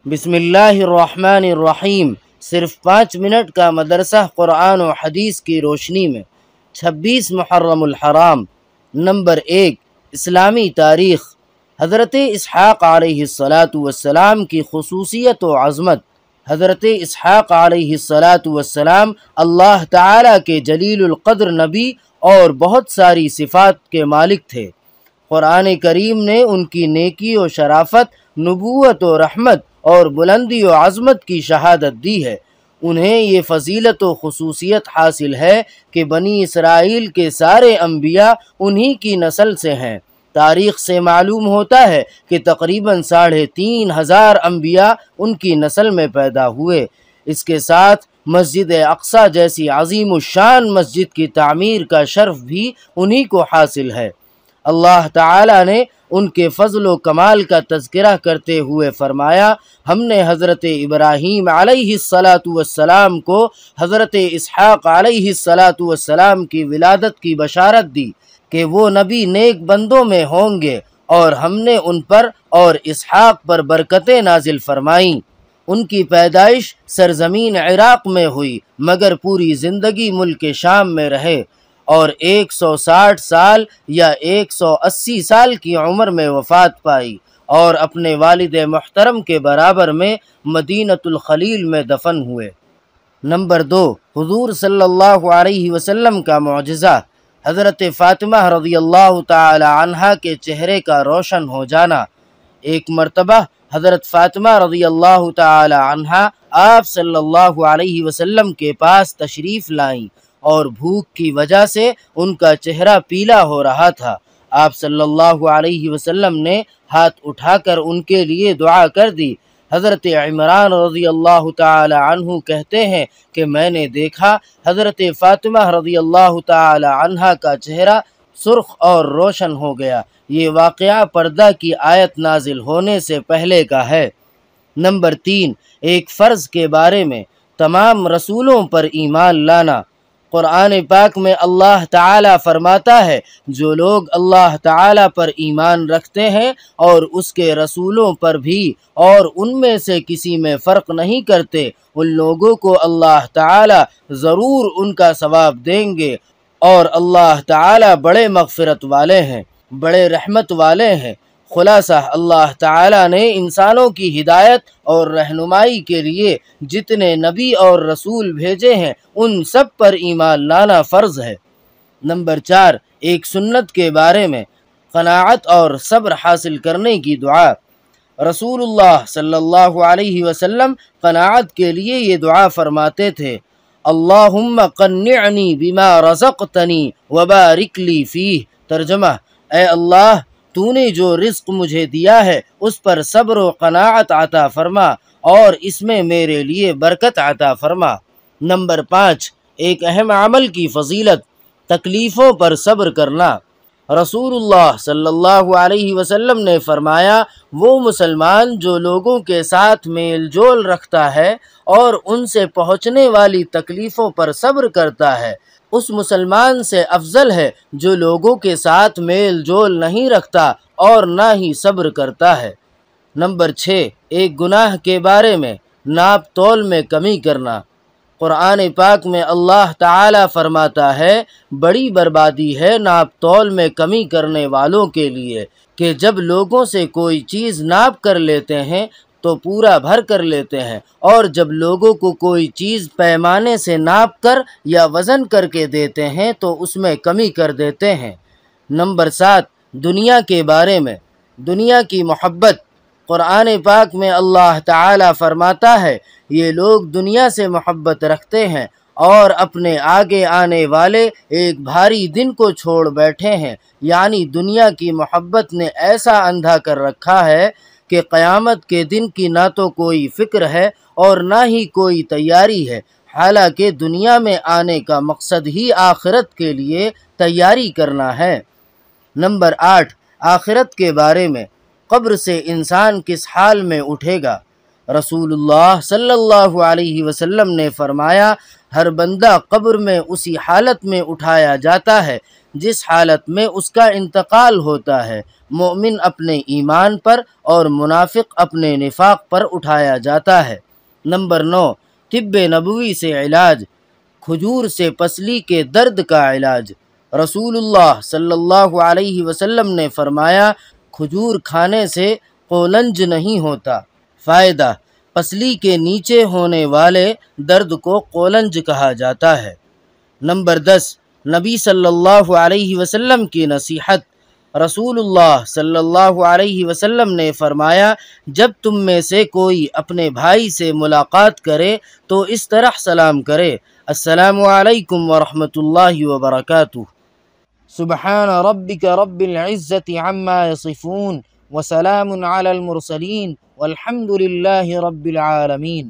بسم اللہ الرحمن الرحیم۔ صرف 5 منٹ کا مدرسہ قرآن و حدیث کی روشنی میں 26 محرم الحرام۔ نمبر 1، اسلامی تاریخ۔ حضرت اسحاق علیہ السلام کی خصوصیت و عظمت۔ حضرت اسحاق علیہ السلام اللہ تعالیٰ کے جلیل القدر نبی اور بہت ساری صفات کے مالک تھے۔ قرآن کریم نے ان کی نیکی و شرافت، نبوت و رحمت اور بلندی و عظمت کی شہادت دی ہے۔ انہیں یہ فضیلت و خصوصیت حاصل ہے کہ بنی اسرائیل کے سارے انبیاء انہی کی نسل سے ہیں۔ تاریخ سے معلوم ہوتا ہے کہ تقریباً 3500 انبیاء ان کی نسل میں پیدا ہوئے۔ اس کے ساتھ مسجد اقصیٰ جیسی عظیم الشان مسجد کی تعمیر کا شرف بھی انہی کو حاصل ہے۔ اللہ تعالیٰ نے ان کے فضل و کمال کا تذکرہ کرتے ہوئے فرمایا، ہم نے حضرت ابراہیم علیہ السلام کو حضرت اسحاق علیہ السلام کی ولادت کی بشارت دی کہ وہ نبی نیک بندوں میں ہوں گے، اور ہم نے ان پر اور اسحاق پر برکتیں نازل فرمائیں۔ ان کی پیدائش سرزمین عراق میں ہوئی، مگر پوری زندگی ملک شام میں رہے، اور 160 سال یا 180 سال کی عمر میں وفات پائی، اور اپنے والد محترم کے برابر میں مدینۃ الخلیل میں دفن ہوئے۔ نمبر 2، حضور صلی اللہ علیہ وسلم کا معجزہ۔ حضرت فاطمہ رضی اللہ تعالی عنہا کے چہرے کا روشن ہو جانا۔ ایک مرتبہ حضرت فاطمہ رضی اللہ تعالی عنہا آپ صلی اللہ علیہ وسلم کے پاس تشریف لائیں، اور بھوک کی وجہ سے ان کا چہرہ پیلا ہو رہا تھا۔ آپ صلی اللہ علیہ وسلم نے ہاتھ اٹھا کر ان کے لیے دعا کر دی۔ حضرت عمران رضی اللہ تعالی عنہ کہتے ہیں کہ میں نے دیکھا حضرت فاطمہ رضی اللہ تعالی عنہا کا چہرہ سرخ اور روشن ہو گیا۔ یہ واقعہ پردہ کی آیت نازل ہونے سے پہلے کا ہے۔ نمبر 3، ایک فرض کے بارے میں، تمام رسولوں پر ایمان لانا۔ قرآن پاک میں اللہ تعالیٰ فرماتا ہے، جو لوگ اللہ تعالیٰ پر ایمان رکھتے ہیں اور اس کے رسولوں پر بھی، اور ان میں سے کسی میں فرق نہیں کرتے، ان لوگوں کو اللہ تعالیٰ ضرور ان کا ثواب دیں گے، اور اللہ تعالیٰ بڑے مغفرت والے ہیں، بڑے رحمت والے ہیں۔ خلاصہ، اللہ تعالیٰ نے انسانوں کی ہدایت اور رہنمائی کے لیے جتنے نبی اور رسول بھیجے ہیں ان سب پر ایمان لانا فرض ہے۔ نمبر 4، ایک سنت کے بارے میں، قناعت اور صبر حاصل کرنے کی دعا۔ رسول اللہ صلی اللہ علیہ وسلم قناعت کے لیے یہ دعا فرماتے تھے، اللہم قنعنی بما رزقتنی وبارک لی فیہ۔ ترجمہ، اے اللہ، تو نے جو رزق مجھے دیا ہے اس پر صبر و قناعت عطا فرما، اور اس میں میرے لیے برکت عطا فرما۔ نمبر 5، ایک اہم عمل کی فضیلت، تکلیفوں پر صبر کرنا۔ رسول اللہ صلی اللہ علیہ وسلم نے فرمایا، وہ مسلمان جو لوگوں کے ساتھ میل جول رکھتا ہے اور ان سے پہنچنے والی تکلیفوں پر صبر کرتا ہے، اس مسلمان سے افضل ہے جو لوگوں کے ساتھ میل جول نہیں رکھتا اور نہ ہی صبر کرتا ہے۔ نمبر 6، ایک گناہ کے بارے میں، ناپ تول میں کمی کرنا۔ قرآن پاک میں اللہ تعالیٰ فرماتا ہے، بڑی بربادی ہے ناپ تول میں کمی کرنے والوں کے لیے، کہ جب لوگوں سے کوئی چیز ناپ کر لیتے ہیں تو پورا بھر کر لیتے ہیں، اور جب لوگوں کو کوئی چیز پیمانے سے ناپ کر یا وزن کر کے دیتے ہیں تو اس میں کمی کر دیتے ہیں۔ نمبر 7، دنیا کے بارے میں، دنیا کی محبت۔ قرآن پاک میں اللہ تعالیٰ فرماتا ہے، یہ لوگ دنیا سے محبت رکھتے ہیں اور اپنے آگے آنے والے ایک بھاری دن کو چھوڑ بیٹھے ہیں، یعنی دنیا کی محبت نے ایسا اندھا کر رکھا ہے کہ قیامت کے دن کی نہ تو کوئی فکر ہے اور نہ ہی کوئی تیاری ہے، حالانکہ دنیا میں آنے کا مقصد ہی آخرت کے لیے تیاری کرنا ہے۔ نمبر 8، آخرت کے بارے میں، قبر سے انسان کس حال میں اٹھے گا۔ رسول اللہ صلی اللہ علیہ وسلم نے فرمایا، ہر بندہ قبر میں اسی حالت میں اٹھایا جاتا ہے جس حالت میں اس کا انتقال ہوتا ہے مومن اپنے ایمان پر اور منافق اپنے نفاق پر اٹھایا جاتا ہے۔ نمبر 9، طب نبوی سے علاج، کھجور سے پسلی کے درد کا علاج۔ رسول اللہ صلی اللہ علیہ وسلم نے فرمایا، کھجور کھانے سے قولنج نہیں ہوتا۔ فائدہ، پسلی کے نیچے ہونے والے درد کو قولنج کہا جاتا ہے۔ نمبر 10، نبی صلی اللہ علیہ وسلم کی نصیحت۔ رسول اللہ صلی اللہ علیہ وسلم نے فرمایا، جب تم میں سے کوئی اپنے بھائی سے ملاقات کرے تو اس طرح سلام کرے، السلام علیکم ورحمۃ اللہ وبرکاتہ۔ سبحان ربک رب العزت عما یصفون وسلام علی المرسلین والحمد للہ رب العالمین۔